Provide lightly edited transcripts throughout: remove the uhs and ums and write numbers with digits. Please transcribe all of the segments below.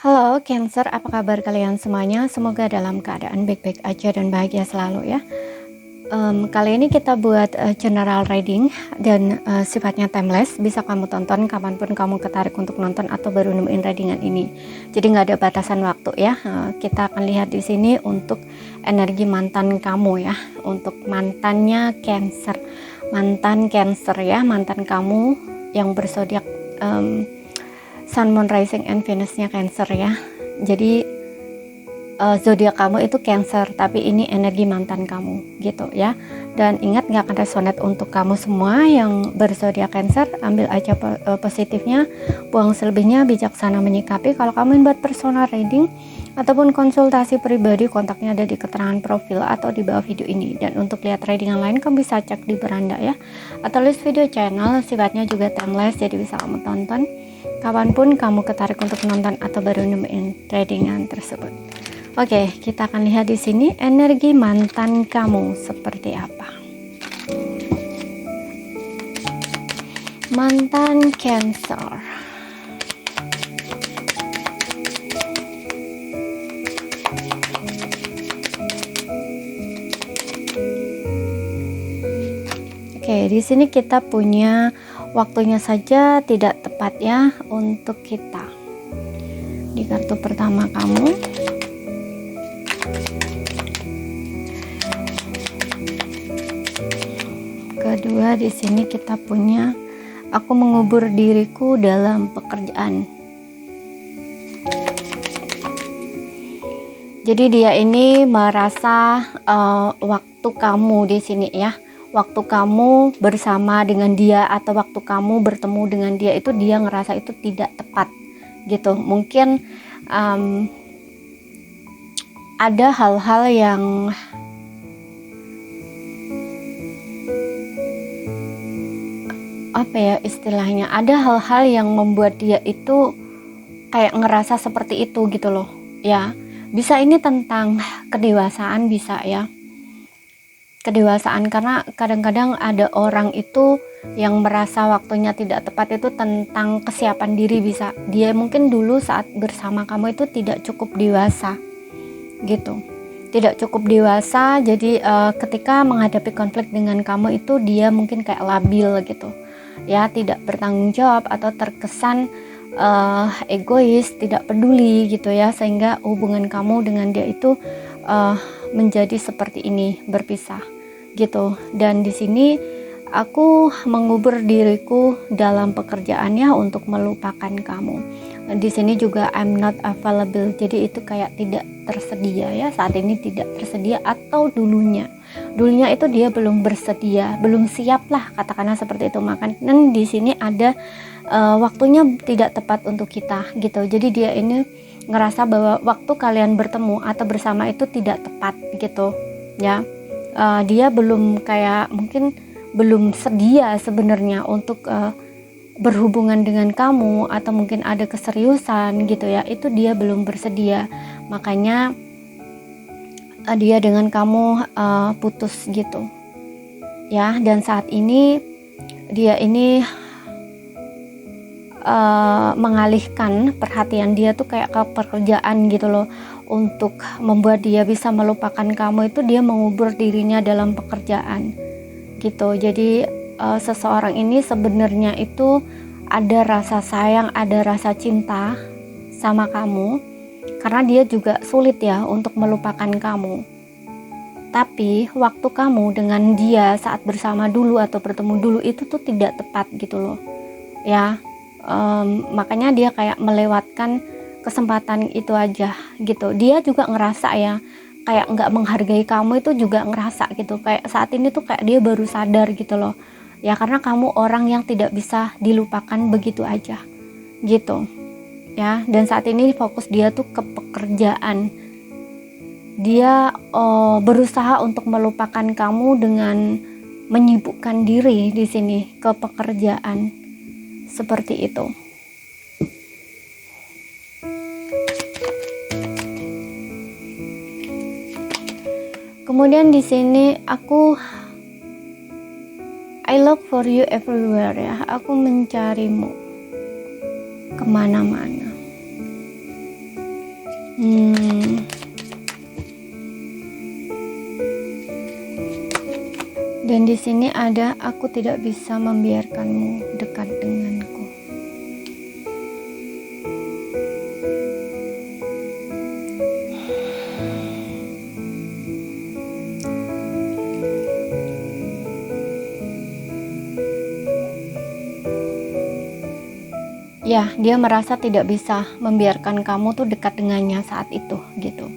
Halo Cancer, apa kabar kalian semuanya? Semoga dalam keadaan baik-baik aja dan bahagia selalu ya. Kali ini kita buat general reading dan sifatnya timeless. Bisa kamu tonton kapanpun kamu ketarik untuk nonton atau baru nemuin readingan ini. Jadi nggak ada batasan waktu ya. Kita akan lihat di sini untuk energi mantan kamu ya. Untuk mantannya Cancer, mantan Cancer ya, mantan kamu yang berzodiak Sun, Moon, Rising, and Venus-nya Cancer ya. Jadi zodiak kamu itu Cancer, tapi ini energi mantan kamu gitu ya. Dan ingat, nggak akan resonate untuk kamu semua yang berzodiak Cancer. Ambil aja positifnya, buang selebihnya, bijaksana menyikapi. Kalau kamu ingin buat personal reading ataupun konsultasi pribadi, kontaknya ada di keterangan profil atau di bawah video ini. Dan untuk lihat readingan lain, kamu bisa cek di beranda ya, atau list video channel, sifatnya juga timeless, jadi bisa kamu tonton kapanpun kamu ketarik untuk menonton atau baru nemuin readingan tersebut. Oke, kita akan lihat di sini energi mantan kamu seperti apa. Mantan Cancer. Oke, di sini kita punya waktunya saja tidak tepat ya untuk kita. Di kartu pertama kamu. Kedua, di sini kita punya aku mengubur diriku dalam pekerjaan. Jadi dia ini merasa waktu kamu di sini ya, waktu kamu bersama dengan dia atau waktu kamu bertemu dengan dia itu dia ngerasa itu tidak tepat gitu. Mungkin ada hal-hal yang apa ya istilahnya, ada hal-hal yang membuat dia itu kayak ngerasa seperti itu gitu loh ya. Bisa ini tentang kedewasaan, bisa ya, kedewasaan, karena kadang-kadang ada orang itu yang merasa waktunya tidak tepat itu tentang kesiapan diri. Bisa dia mungkin dulu saat bersama kamu itu tidak cukup dewasa gitu, tidak cukup dewasa. Jadi ketika menghadapi konflik dengan kamu itu dia mungkin kayak labil gitu ya, tidak bertanggung jawab atau terkesan egois, tidak peduli gitu ya, sehingga hubungan kamu dengan dia itu menjadi seperti ini, berpisah gitu. Dan di sini aku mengubur diriku dalam pekerjaannya untuk melupakan kamu. Di sini juga I'm not available, jadi itu kayak tidak tersedia ya, saat ini tidak tersedia, atau dulunya itu dia belum bersedia, belum siap lah, katakanlah seperti itu. Makanya di sini ada waktunya tidak tepat untuk kita gitu. Jadi dia ini ngerasa bahwa waktu kalian bertemu atau bersama itu tidak tepat gitu ya. Dia belum kayak mungkin belum sedia sebenarnya untuk berhubungan dengan kamu, atau mungkin ada keseriusan gitu ya, itu dia belum bersedia. Makanya dia dengan kamu putus gitu ya. Dan saat ini dia ini mengalihkan perhatian dia tuh kayak ke pekerjaan gitu loh, untuk membuat dia bisa melupakan kamu itu dia mengubur dirinya dalam pekerjaan gitu. Jadi seseorang ini sebenarnya itu ada rasa sayang, ada rasa cinta sama kamu, karena dia juga sulit ya untuk melupakan kamu. Tapi waktu kamu dengan dia saat bersama dulu atau bertemu dulu itu tuh tidak tepat gitu loh ya. Makanya dia kayak melewatkan kesempatan itu aja gitu. Dia juga ngerasa ya kayak nggak menghargai kamu, itu juga ngerasa gitu. Kayak saat ini tuh kayak dia baru sadar gitu loh ya, karena kamu orang yang tidak bisa dilupakan begitu aja gitu ya. Dan saat ini fokus dia tuh ke pekerjaan. Dia berusaha untuk melupakan kamu dengan menyibukkan diri di sini ke pekerjaan seperti itu. Kemudian di sini I look for you everywhere ya, aku mencarimu kemana-mana. Hmm. Dan di sini ada, aku tidak bisa membiarkanmu dekat denganku. Ya, dia merasa tidak bisa membiarkan kamu tuh dekat dengannya saat itu gitu.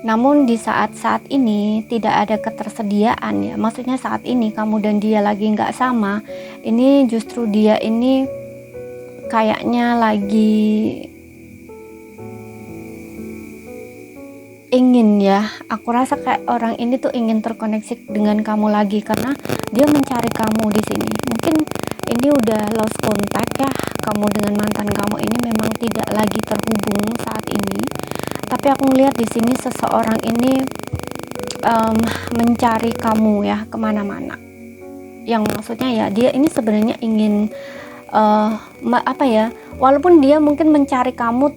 Namun di saat-saat ini tidak ada ketersediaan ya. Maksudnya saat ini kamu dan dia lagi nggak sama. Ini justru dia ini kayaknya lagi ingin ya. Aku rasa kayak orang ini tuh ingin terkoneksi dengan kamu lagi karena dia mencari kamu di sini. Mungkin ini udah lost contact ya. Kamu dengan mantan kamu ini memang tidak lagi terhubung saat ini. Tapi aku ngelihat di sini seseorang ini mencari kamu ya kemana-mana. Yang maksudnya ya dia ini sebenarnya ingin walaupun dia mungkin mencari kamu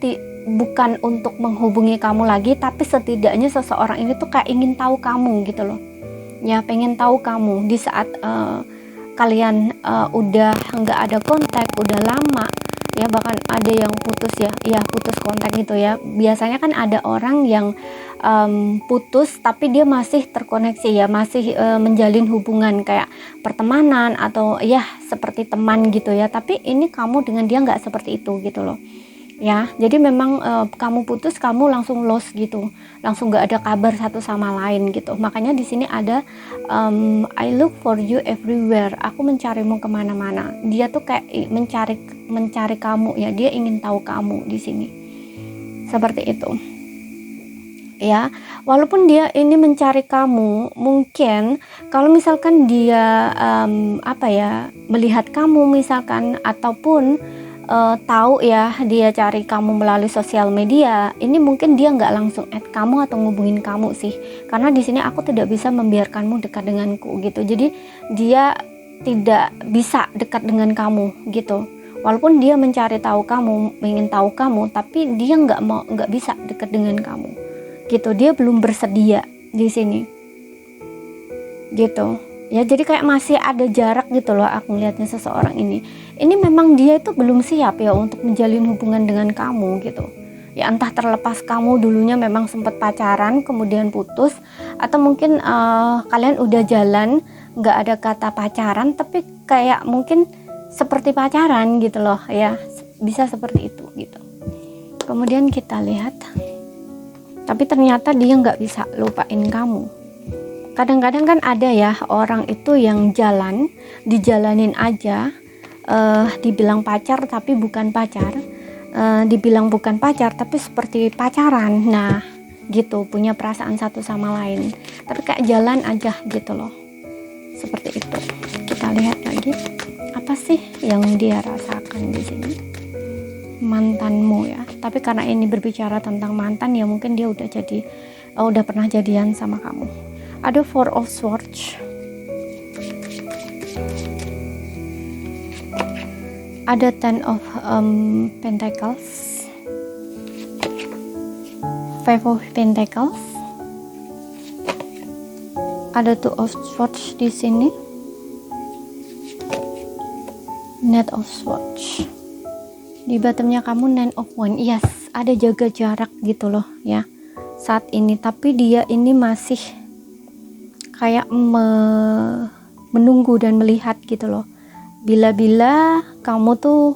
bukan untuk menghubungi kamu lagi, tapi setidaknya seseorang ini tuh kayak ingin tahu kamu gitu loh ya, pengen tahu kamu di saat kalian udah nggak ada kontak, udah lama ya, bahkan ada yang putus ya putus kontak gitu ya. Biasanya kan ada orang yang putus tapi dia masih terkoneksi ya, masih menjalin hubungan kayak pertemanan atau ya seperti teman gitu ya. Tapi ini kamu dengan dia nggak seperti itu gitu loh ya. Jadi memang kamu putus, kamu langsung lost gitu, langsung nggak ada kabar satu sama lain gitu. Makanya di sini ada I look for you everywhere, aku mencarimu kemana-mana. Dia tuh kayak mencari kamu ya, dia ingin tahu kamu di sini seperti itu ya. Walaupun dia ini mencari kamu, mungkin kalau misalkan dia melihat kamu misalkan, ataupun tahu ya dia cari kamu melalui sosial media, ini mungkin dia nggak langsung add kamu atau ngubungin kamu sih, karena di sini aku tidak bisa membiarkanmu dekat denganku gitu. Jadi dia tidak bisa dekat dengan kamu gitu. Walaupun dia mencari tahu kamu, ingin tahu kamu, tapi dia nggak bisa dekat dengan kamu gitu. Dia belum bersedia di sini gitu ya. Jadi kayak masih ada jarak gitu loh aku lihatnya seseorang ini memang dia itu belum siap ya untuk menjalin hubungan dengan kamu gitu ya. Entah terlepas kamu dulunya memang sempat pacaran kemudian putus, atau mungkin kalian udah jalan nggak ada kata pacaran tapi kayak mungkin seperti pacaran gitu loh ya, bisa seperti itu gitu. Kemudian kita lihat, tapi ternyata dia nggak bisa lupain kamu. Kadang-kadang kan ada ya orang itu yang dijalanin aja, dibilang pacar tapi bukan pacar, dibilang bukan pacar tapi seperti pacaran. Nah gitu, punya perasaan satu sama lain tapi kayak jalan aja gitu loh, seperti itu. Kita lihat lagi, apa sih yang dia rasakan di sini. Mantanmu ya, tapi karena ini berbicara tentang mantan ya, mungkin dia udah pernah jadian sama kamu. Ada Four of Swords, ada Ten of Pentacles, Five of Pentacles, ada Two of Swords di sini, Knight of Swords. Di bottomnya kamu Nine of Wands. Yes, ada jaga jarak gitu loh ya saat ini, tapi dia ini masih kayak menunggu dan melihat gitu loh, bila kamu tuh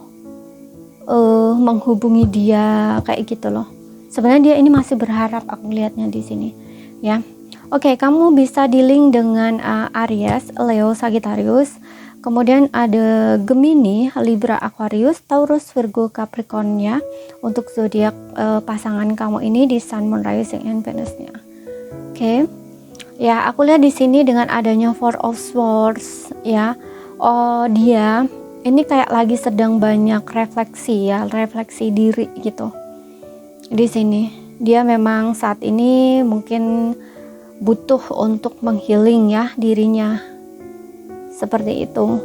menghubungi dia kayak gitu loh. Sebenarnya dia ini masih berharap, aku lihatnya di sini ya. Oke, kamu bisa dealing dengan Aries, Leo, Sagittarius, kemudian ada Gemini, Libra, Aquarius, Taurus, Virgo, Capricorn ya, untuk zodiak pasangan kamu ini di Sun, Moon, Rising, and Venus-nya. Oke. Ya, aku lihat di sini dengan adanya Four of Swords ya. Oh, dia ini kayak lagi sedang banyak refleksi ya, refleksi diri gitu. Di sini dia memang saat ini mungkin butuh untuk menghealing ya dirinya. Seperti itu.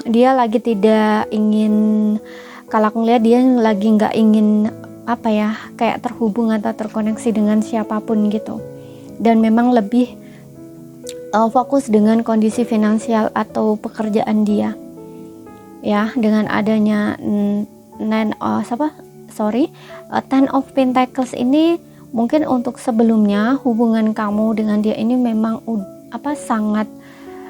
Dia lagi tidak ingin, kalau aku lihat dia lagi nggak ingin apa ya, kayak terhubung atau terkoneksi dengan siapapun gitu, dan memang lebih fokus dengan kondisi finansial atau pekerjaan dia ya. Dengan adanya Ten of Pentacles ini, mungkin untuk sebelumnya hubungan kamu dengan dia ini memang sangat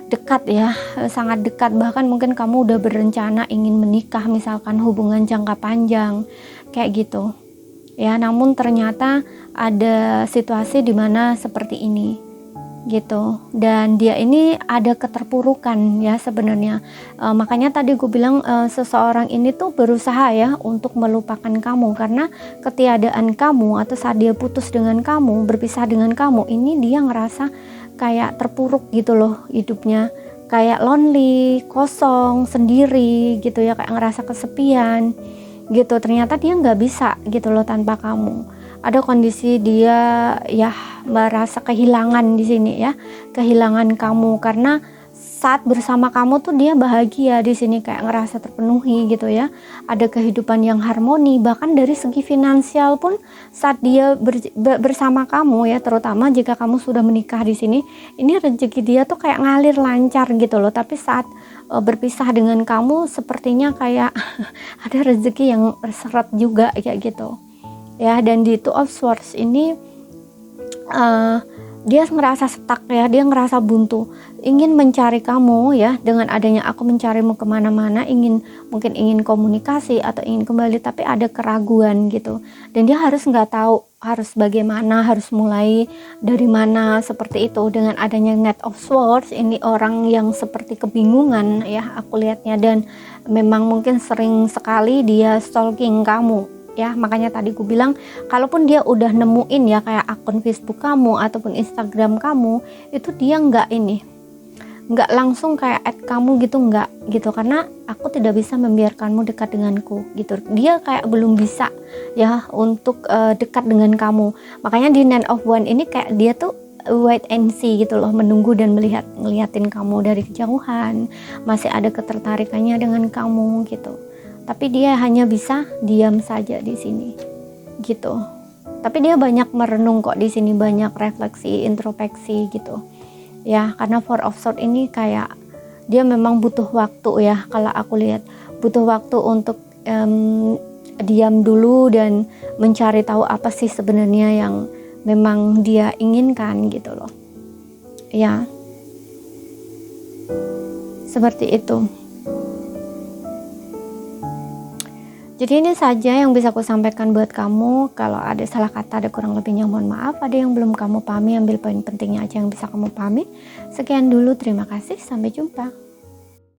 dekat ya, sangat dekat, bahkan mungkin kamu udah berencana ingin menikah, misalkan hubungan jangka panjang kayak gitu ya. Namun ternyata ada situasi dimana seperti ini gitu, dan dia ini ada keterpurukan ya sebenarnya. Makanya tadi gue bilang seseorang ini tuh berusaha ya untuk melupakan kamu, karena ketiadaan kamu atau saat dia putus dengan kamu, berpisah dengan kamu, ini dia ngerasa kayak terpuruk gitu loh hidupnya, kayak lonely, kosong, sendiri gitu ya, kayak ngerasa kesepian gitu. Ternyata dia nggak bisa gitu loh tanpa kamu. Ada kondisi dia ya merasa kehilangan di sini ya, kehilangan kamu, karena saat bersama kamu tuh dia bahagia di sini, kayak ngerasa terpenuhi gitu ya. Ada kehidupan yang harmoni, bahkan dari segi finansial pun saat dia bersama kamu ya, terutama jika kamu sudah menikah di sini, ini rezeki dia tuh kayak ngalir lancar gitu loh. Tapi saat berpisah dengan kamu, sepertinya kayak ada rezeki yang seret juga kayak gitu ya. Dan di Two of Swords ini dia ngerasa stuck ya, dia ngerasa buntu, ingin mencari kamu ya. Dengan adanya aku mencarimu kemana-mana, mungkin ingin komunikasi atau ingin kembali, tapi ada keraguan gitu, dan dia nggak tahu harus bagaimana, harus mulai dari mana seperti itu. Dengan adanya Knight of Swords ini, orang yang seperti kebingungan ya aku lihatnya, dan memang mungkin sering sekali dia stalking kamu ya. Makanya tadi gue bilang, kalaupun dia udah nemuin ya kayak akun Facebook kamu ataupun Instagram kamu, itu dia nggak langsung kayak add kamu gitu, nggak gitu, karena aku tidak bisa membiarkanmu dekat denganku gitu. Dia kayak belum bisa ya untuk dekat dengan kamu. Makanya di Nine of Wands ini kayak dia tuh wait and see gitu loh, menunggu dan ngeliatin kamu dari kejauhan, masih ada ketertarikannya dengan kamu gitu. Tapi dia hanya bisa diam saja di sini gitu. Tapi dia banyak merenung kok di sini, banyak refleksi, introspeksi gitu ya. Karena Four of Swords ini kayak dia memang butuh waktu ya, kalau aku lihat butuh waktu untuk diam dulu dan mencari tahu apa sih sebenarnya yang memang dia inginkan gitu loh ya, seperti itu. Jadi ini saja yang bisa aku sampaikan buat kamu. Kalau ada salah kata, ada kurang lebihnya mohon maaf. Ada yang belum kamu pahami, ambil poin pentingnya aja yang bisa kamu pahami. Sekian dulu, terima kasih, sampai jumpa.